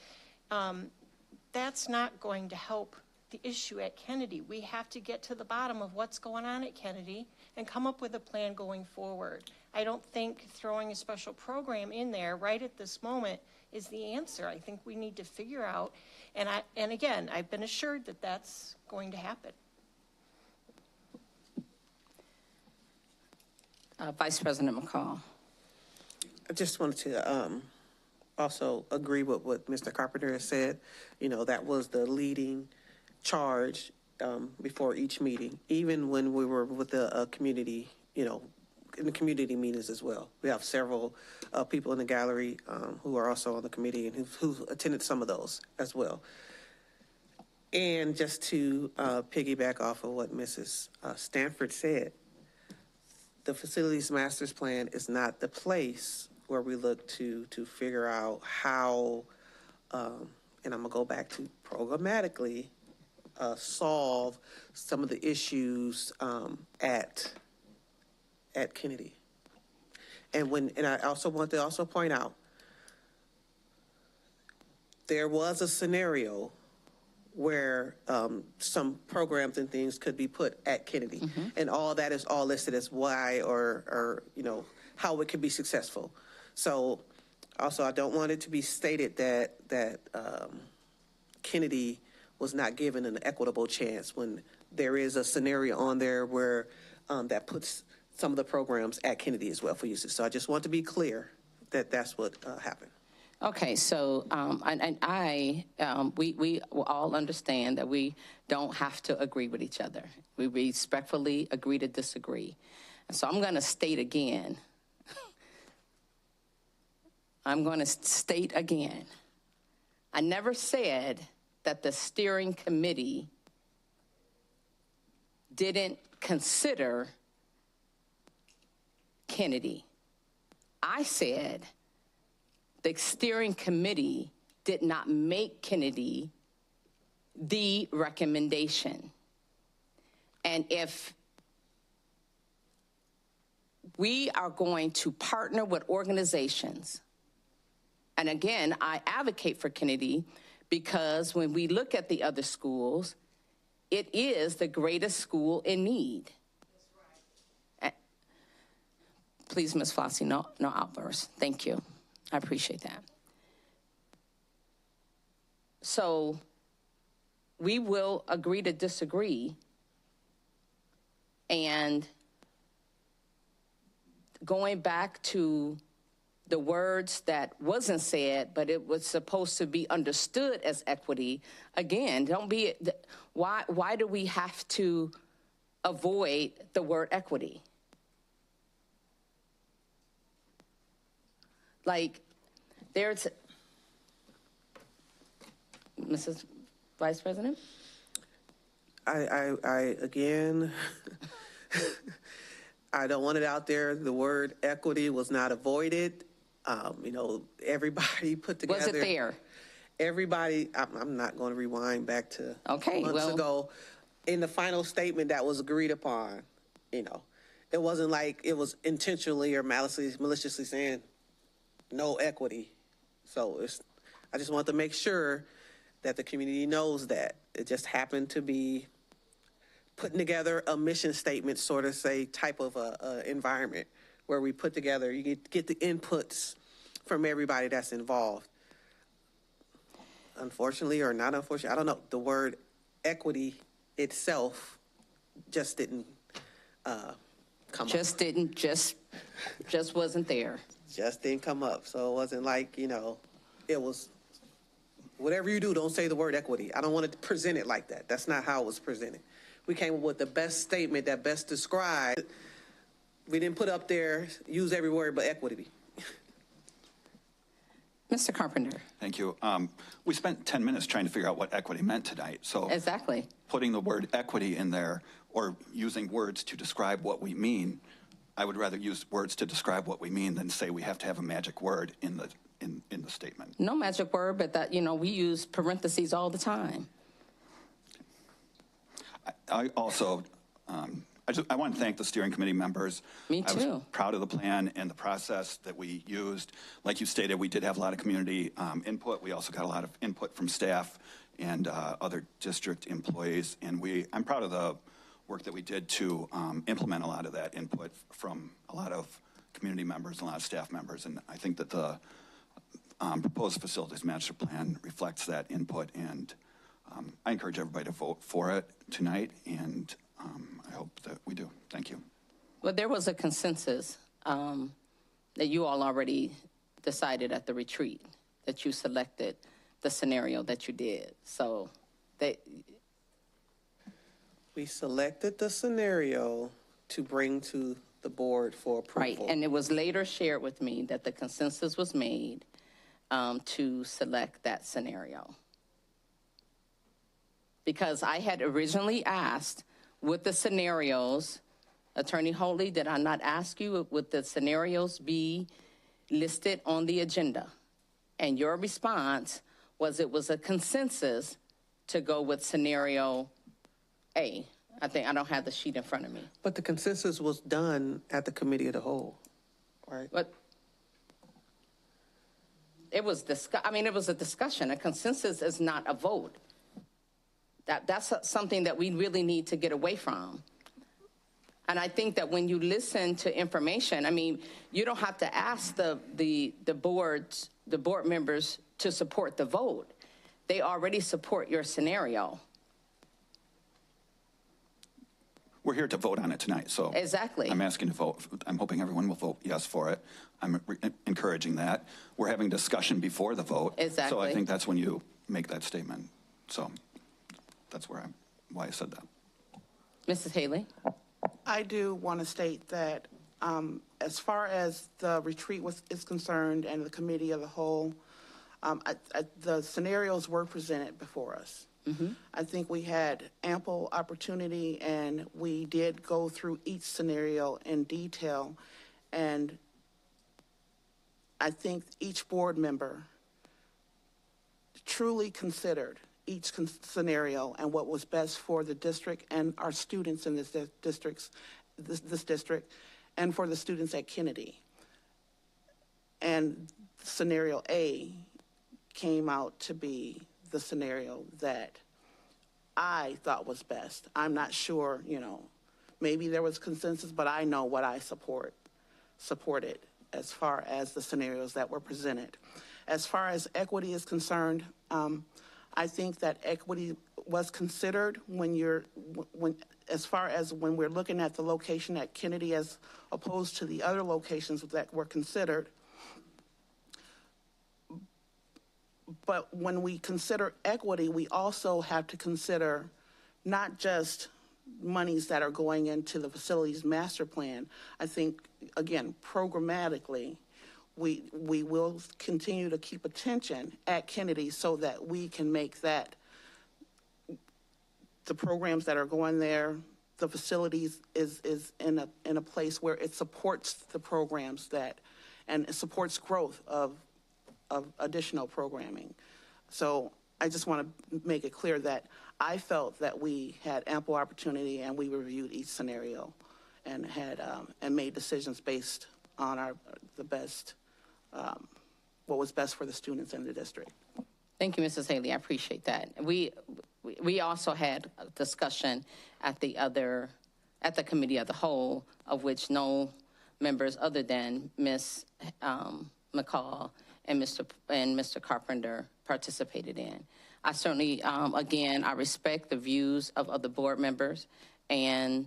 that's not going to help the issue at Kennedy. We have to get to the bottom of what's going on at Kennedy and come up with a plan going forward. I don't think throwing a special program in there right at this moment is the answer. I think we need to figure out, and again, I've been assured that that's going to happen. Vice President McCall. I just wanted to also agree with what Mr. Carpenter has said. You know, that was the leading charge before each meeting, even when we were with the community, you know, in the community meetings as well. We have several people in the gallery who are also on the committee and who attended some of those as well. And just to piggyback off of what Mrs. Stanford said, the Facilities Master's Plan is not the place where we look to figure out how, and I'm gonna go back to programmatically, solve some of the issues at Kennedy. And I also want to also point out, there was a scenario where some programs and things could be put at Kennedy. Mm-hmm. And all that is all listed as why or you know, how it could be successful. So also, I don't want it to be stated that Kennedy was not given an equitable chance when there is a scenario on there where that puts some of the programs at Kennedy as well for usage. So I just want to be clear that that's what happened. Okay, so we all understand that we don't have to agree with each other. We respectfully agree to disagree. And so I'm going to state again. I never said that the steering committee didn't consider Kennedy. I said the steering committee did not make Kennedy the recommendation. And if we are going to partner with organizations, and again, I advocate for Kennedy because when we look at the other schools, it is the greatest school in need. That's right. Please, Ms. Flossie, no outbursts. Thank you. I appreciate that. So we will agree to disagree, and going back to the words that wasn't said, but it was supposed to be understood as equity. Again, why do we have to avoid the word equity? Like, there's, Mrs. Vice President? I again, I don't want it out there. The word equity was not avoided. You know, everybody put together. Was it there? Everybody, I'm not going to rewind back to months ago. In the final statement that was agreed upon, you know, it wasn't like it was intentionally or maliciously saying no equity. So I just want to make sure that the community knows that. It just happened to be putting together a mission statement, sort of say, type of a environment where we put together, you get the inputs from everybody that's involved. Unfortunately or not unfortunately, I don't know, the word equity itself just didn't come up. Just wasn't there. Just didn't come up. So it wasn't like, you know, it was, whatever you do, don't say the word equity. I don't want to present it like that. That's not how it was presented. We came up with the best statement that best described. We didn't put up there, use every word but equity. Mr. Carpenter. Thank you. We spent 10 minutes trying to figure out what equity meant tonight. So exactly. Putting the word equity in there or using words to describe what we mean, I would rather use words to describe what we mean than say we have to have a magic word in the statement. No magic word, but that, you know, we use parentheses all the time. I also, I want to thank the steering committee members. Me too. I was proud of the plan and the process that we used. Like you stated, we did have a lot of community input. We also got a lot of input from staff and other district employees. And I'm proud of the work that we did to implement a lot of that input from a lot of community members, a lot of staff members, and I think that the proposed facilities master plan reflects that input, and I encourage everybody to vote for it tonight, and I hope that we do. Thank you. Well, there was a consensus that you all already decided at the retreat, that you selected the scenario that you did. So We selected the scenario to bring to the board for right, approval. and it was later shared with me that the consensus was made to select that scenario. Because I had originally asked, would the scenarios, Attorney Holy, did I not ask you, would the scenarios be listed on the agenda? And your response was it was a consensus to go with scenario A. I don't have the sheet in front of me. But the consensus was done at the committee of the whole, right? But it was it was a discussion. A consensus is not a vote. That's something that we really need to get away from. And I think that when you listen to information, you don't have to ask the board members to support the vote. They already support your scenario. We're here to vote on it tonight, so. Exactly. I'm asking to vote. I'm hoping everyone will vote yes for it. I'm encouraging that. We're having discussion before the vote. Exactly. So I think that's when you make that statement. So that's why I said that. Mrs. Haley? I do want to state that as far as the retreat is concerned and the committee of the whole, the scenarios were presented before us. Mm-hmm. I think we had ample opportunity, and we did go through each scenario in detail. And I think each board member truly considered each scenario and what was best for the district and our students in this district, and for the students at Kennedy. And scenario A came out to be the scenario that I thought was best. I'm not sure, maybe there was consensus, but I know what I supported as far as the scenarios that were presented. As far as equity is concerned, I think that equity was considered as far as when we're looking at the location at Kennedy as opposed to the other locations that were considered. But when we consider equity, we also have to consider not just monies that are going into the facilities master plan. I think, again, programmatically, we will continue to keep attention at Kennedy so that we can make that the programs that are going there, the facilities is in a place where it supports the programs and it supports growth of additional programming. So I just want to make it clear that I felt that we had ample opportunity, and we reviewed each scenario and had and made decisions based on what was best for the students in the district. Thank you, Mrs. Haley. I appreciate that. We also had a discussion at the committee of the whole, of which no members other than Ms. McCall and Mr. Carpenter participated in. I certainly, again, I respect the views of other board members, and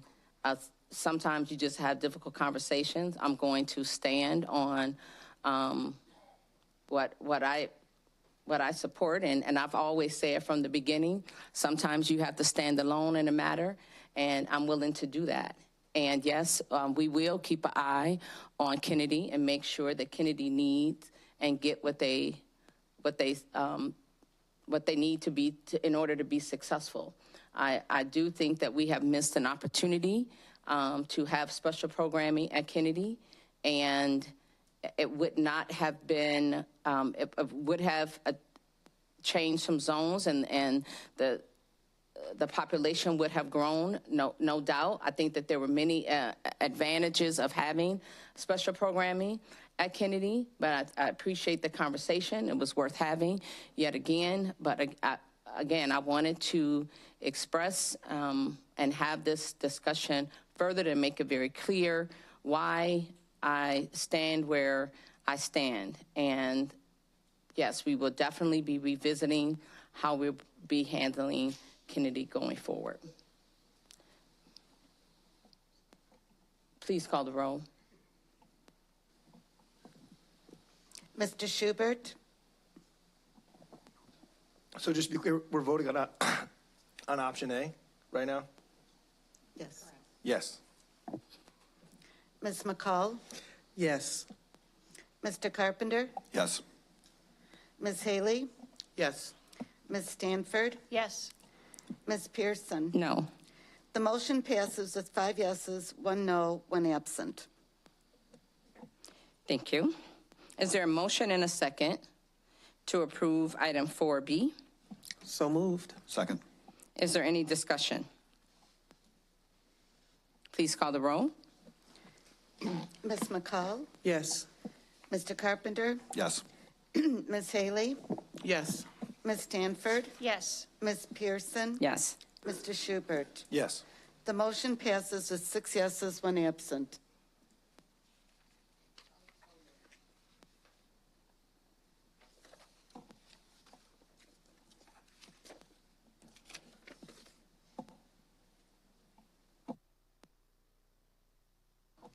sometimes you just have difficult conversations. I'm going to stand on what I support, and I've always said from the beginning, sometimes you have to stand alone in a matter, and I'm willing to do that. And yes, we will keep an eye on Kennedy and make sure that Kennedy needs and get what they need to be in order to be successful. I do think that we have missed an opportunity to have special programming at Kennedy, and it would not have been, it would have changed some zones, and the population would have grown, no doubt. I think that there were many advantages of having special programming at Kennedy, but I appreciate the conversation. It was worth having yet again, but again, I wanted to express and have this discussion further to make it very clear why I stand where I stand. And yes, we will definitely be revisiting how we'll be handling Kennedy going forward. Please call the roll. Mr. Schubert, So just to be clear, we're voting on, on option A right now? yes. Yes. Ms. McCall, Yes. Mr. Carpenter, Yes. Ms. Haley, Yes. Ms. Stanford, Yes. Ms. Pearson. No. The motion passes with 5 yeses, 1 no, 1 absent. Thank you. Is there a motion and a second to approve item 4B? So moved. Second. Is there any discussion? Please call the roll. Ms. McCall, Yes. Mr. Carpenter, Yes. Ms. Haley, Yes. Ms. Stanford, Yes. Ms. Pearson, Yes. Mr. Schubert. Yes. The motion passes with 6 yeses, 1 absent.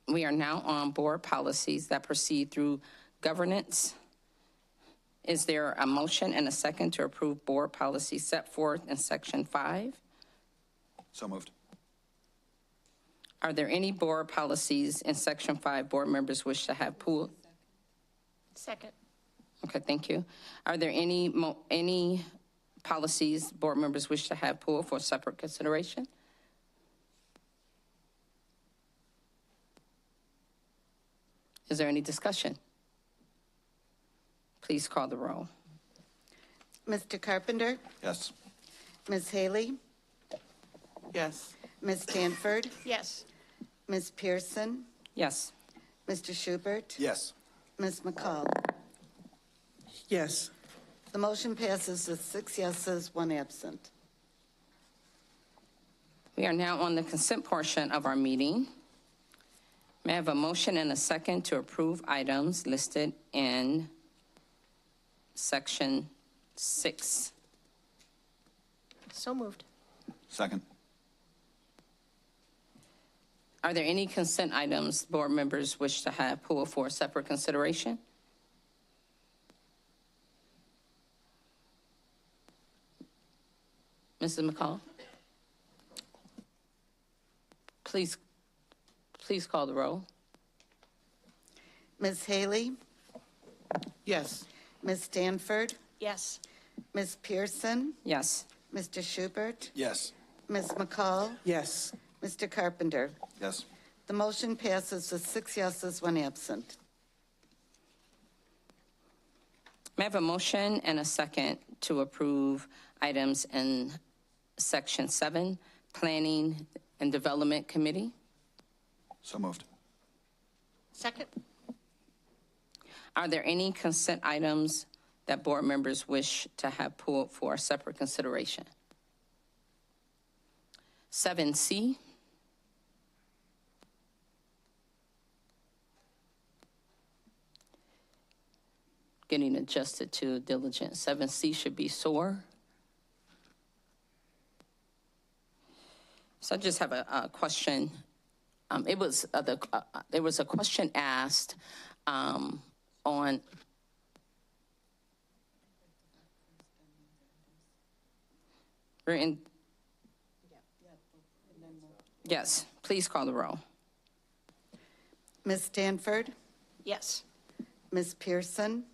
We are now on board policies that proceed through governance. Is there a motion and a second to approve board policy set forth in section 5? So moved. Are there any board policies in section 5 board members wish to have pulled? Second. Okay, thank you. Are there any policies board members wish to have pulled for separate consideration? Is there any discussion? Please call the roll. Mr. Carpenter, Yes. Ms. Haley, Yes. Ms. Stanford, Yes. Ms. Pearson, Yes. Mr. Schubert, Yes. Ms. McCall. Yes. The motion passes with 6 yeses, 1 absent. We are now on the consent portion of our meeting. May I have a motion and a second to approve items listed in section 6? So moved. Second. Are there any consent items board members wish to have pulled for separate consideration? Mrs. McCall? Please call the roll. Ms. Haley, Yes. Ms. Stanford, Yes. Ms. Pearson, Yes. Mr. Schubert, Yes. Ms. McCall, Yes. Mr. Carpenter. Yes. The motion passes with 6 yeses, 1 absent. May I have a motion and a second to approve items in section 7, Planning and Development Committee? So moved. Second. Are there any consent items that board members wish to have pulled for separate consideration? 7C. Getting adjusted to diligent. 7C should be SOAR. So I just have a question. There was a question asked on. We're in. Yes, please call the roll. Ms. Stanford, Yes. Ms. Pearson,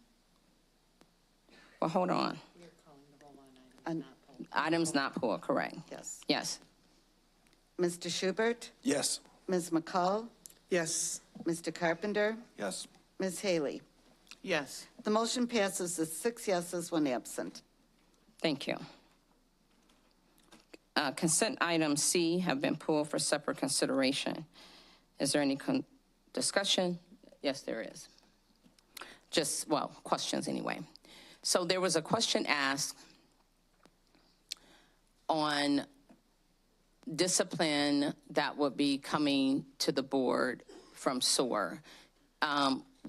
Well, hold on. Items not pulled, correct? yes. Yes. Mr. Schubert, Yes. Ms. McCall, Yes. Mr. Carpenter, Yes. Ms. Haley. Yes. The motion passes with 6 yeses, 1 absent. Thank you. Consent item C have been pulled for separate consideration. Is there any discussion? Yes, there is. Questions anyway. So there was a question asked on discipline that would be coming to the board from SOAR.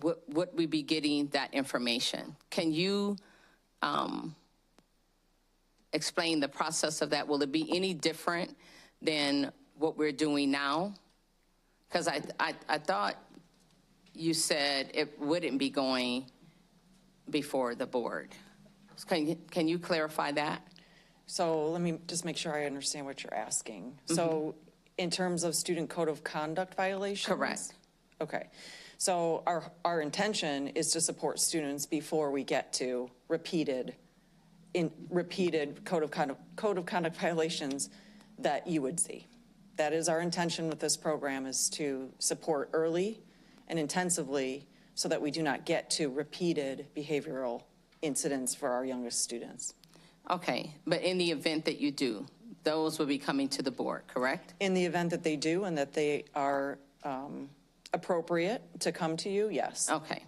would we be getting that information? Can you explain the process of that? Will it be any different than what we're doing now? Because I thought you said it wouldn't be going before the board. Can you clarify that? So let me just make sure I understand what you're asking. So in terms of student code of conduct violations? Correct. Okay. So our intention is to support students before we get to repeated code of conduct violations that you would see. That is our intention with this program, is to support early and intensively so that we do not get to repeated behavioral incidents for our youngest students. Okay, but in the event that you do, those will be coming to the board, correct? In the event that they do and that they are appropriate to come to you, yes. Okay.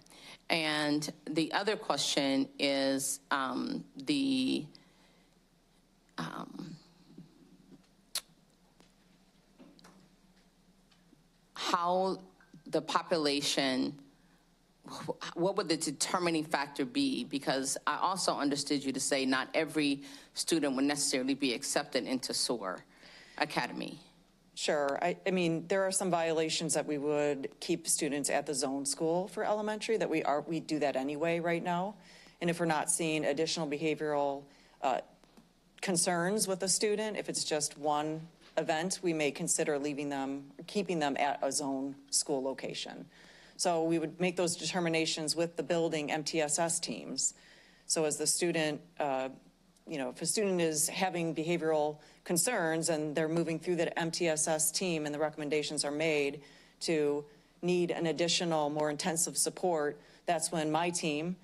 And the other question is how the population, what would the determining factor be? Because I also understood you to say not every student would necessarily be accepted into SOAR Academy. Sure. I mean, there are some violations that we would keep students at the zone school for elementary, that we do that anyway right now. And if we're not seeing additional behavioral concerns with a student, if it's just one event, we may consider keeping them at a zone school location. So we would make those determinations with the building MTSS teams. So as the student, if a student is having behavioral concerns and they're moving through the MTSS team and the recommendations are made to need an additional, more intensive support, that's when my team,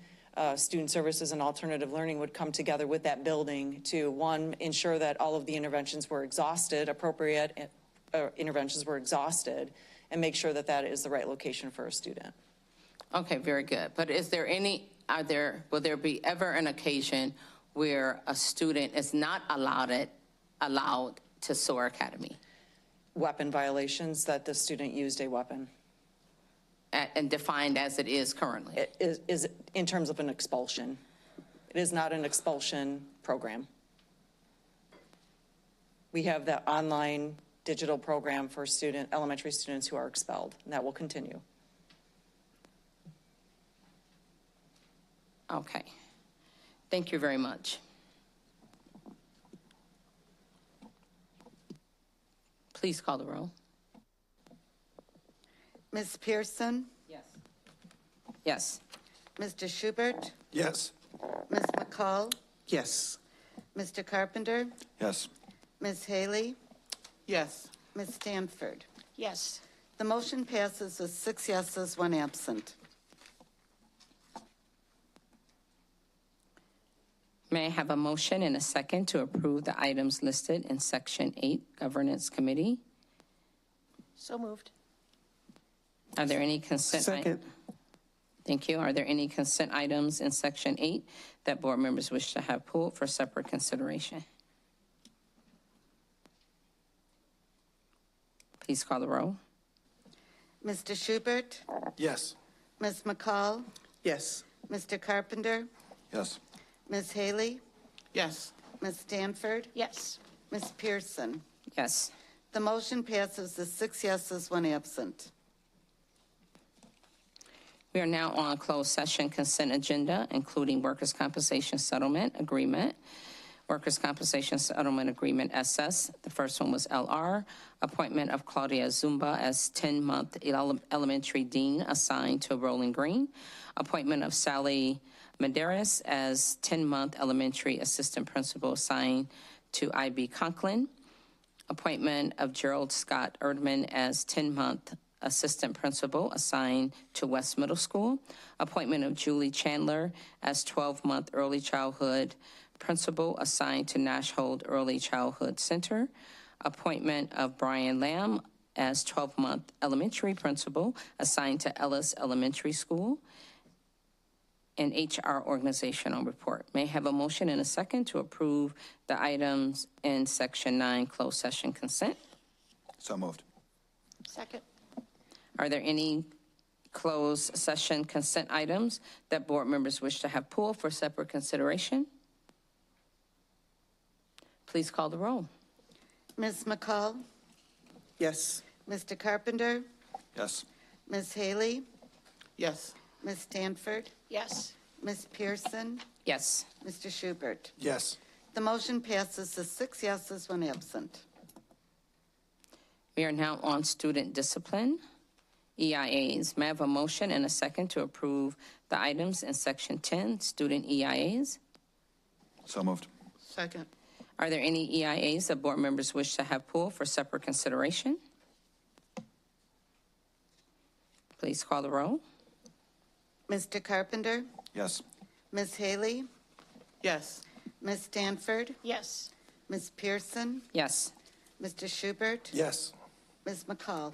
Student Services and Alternative Learning, would come together with that building to, one, ensure that all of the interventions were exhausted, appropriate interventions were exhausted, and make sure that that is the right location for a student. Okay, very good. But is there will there be ever an occasion where a student is not allowed to SOAR Academy? Weapon violations, that the student used a weapon. And defined as it is currently? It is in terms of an expulsion. It is not an expulsion program. We have that online digital program for elementary students who are expelled, and that will continue. Okay. Thank you very much. Please call the roll. Ms. Pearson? Yes. Yes. Mr. Schubert? Yes. Ms. McCall? Yes. Mr. Carpenter? Yes. Ms. Haley? Yes. Ms. Stanford? Yes. The motion passes with 6 yeses, 1 absent. May I have a motion and a second to approve the items listed in Section 8, Governance Committee? So moved. Are there any consent items? Thank you. Are there any consent items in Section 8 that board members wish to have pulled for separate consideration? Please call the roll. Mr. Schubert? Yes. Ms. McCall? Yes. Mr. Carpenter? Yes. Ms. Haley? Yes. Ms. Stanford? Yes. Ms. Pearson? Yes. The motion passes with 6 yeses, 1 absent. We are now on closed session consent agenda, including workers' compensation settlement agreement, workers' compensation settlement agreement SS. The first one was LR, appointment of Claudia Zumba as 10-month elementary dean assigned to Rolling Green, appointment of Sally Medeiros as 10-month elementary assistant principal assigned to IB Conklin, appointment of Gerald Scott Erdman as 10-month assistant principal assigned to West Middle School, appointment of Julie Chandler as 12-month early childhood principal assigned to Nash Holt Early Childhood Center, appointment of Brian Lamb as 12-month elementary principal assigned to Ellis Elementary School, and HR organizational report. May I have a motion and a second to approve the items in Section 9 closed session consent? So moved. Second. Are there any closed session consent items that board members wish to have pulled for separate consideration? Please call the roll. Ms. McCall? Yes. Mr. Carpenter? Yes. Ms. Haley? Yes. Ms. Stanford? Yes. Ms. Pearson? Yes. Mr. Schubert? Yes. The motion passes with 6 yeses, 1 absent. We are now on student discipline, EIAs. May I have a motion and a second to approve the items in Section 10, student EIAs? So moved. Second. Are there any EIAs that board members wish to have pulled for separate consideration? Please call the roll. Mr. Carpenter? Yes. Ms. Haley? Yes. Ms. Stanford? Yes. Ms. Pearson? Yes. Mr. Schubert? Yes. Ms. McCall?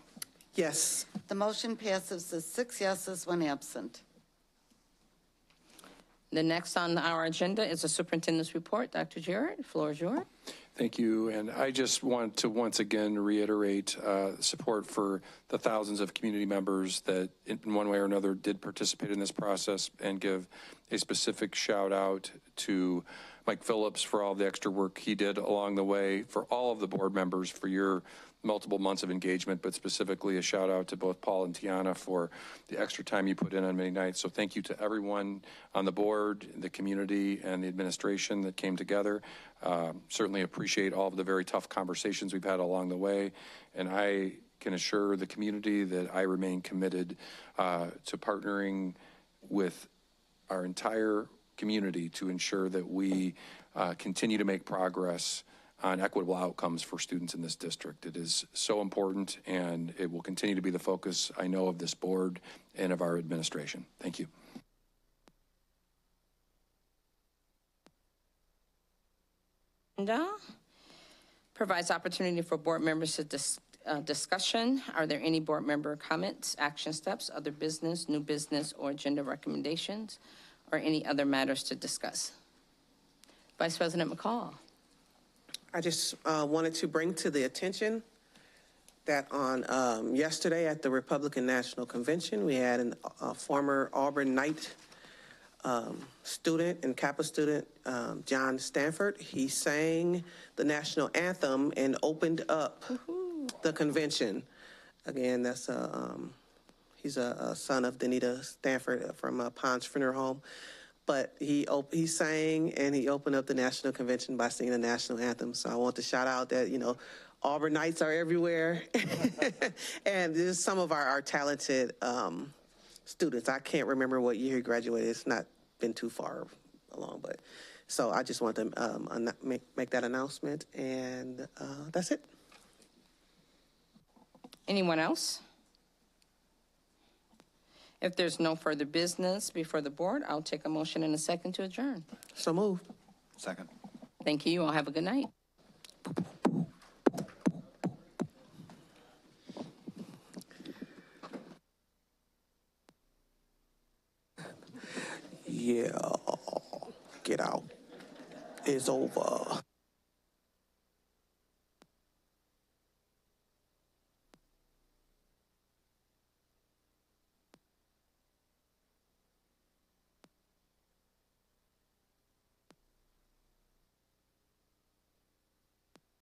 Yes. The motion passes with 6 yeses, 1 absent. The next on our agenda is the superintendent's report. Dr. Jarrett, the floor is yours. Thank you. And I just want to once again reiterate support for the thousands of community members that in one way or another did participate in this process, and give a specific shout out to Mike Phillips for all the extra work he did along the way, for all of the board members for your multiple months of engagement, but specifically a shout out to both Paul and Tiana for the extra time you put in on many nights. So thank you to everyone on the board, the community, and the administration that came together. Certainly appreciate all of the very tough conversations we've had along the way. And I can assure the community that I remain committed to partnering with our entire community to ensure that we continue to make progress on equitable outcomes for students in this district. It is so important, and it will continue to be the focus, I know, of this board and of our administration. Thank you. Agenda provides opportunity for board members to discussion. Are there any board member comments, action steps, other business, new business, or agenda recommendations, or any other matters to discuss? Vice President McCall. I just wanted to bring to the attention that on yesterday at the Republican National Convention, we had a former Auburn Knight student and Kappa student, John Stanford. He sang the national anthem and opened up the convention. Again, that's he's a son of Danita Stanford from Pond's Funeral Home. But he sang and he opened up the national convention by singing the national anthem. So I want to shout out that, you know, Auburn Knights are everywhere. And this is some of our talented students. I can't remember what year he graduated. It's not been too far along, but so I just want to make that announcement, and that's it. Anyone else? If there's no further business before the board, I'll take a motion and a second to adjourn. So moved. Second. Thank you. You all have a good night. Yeah, get out. It's over.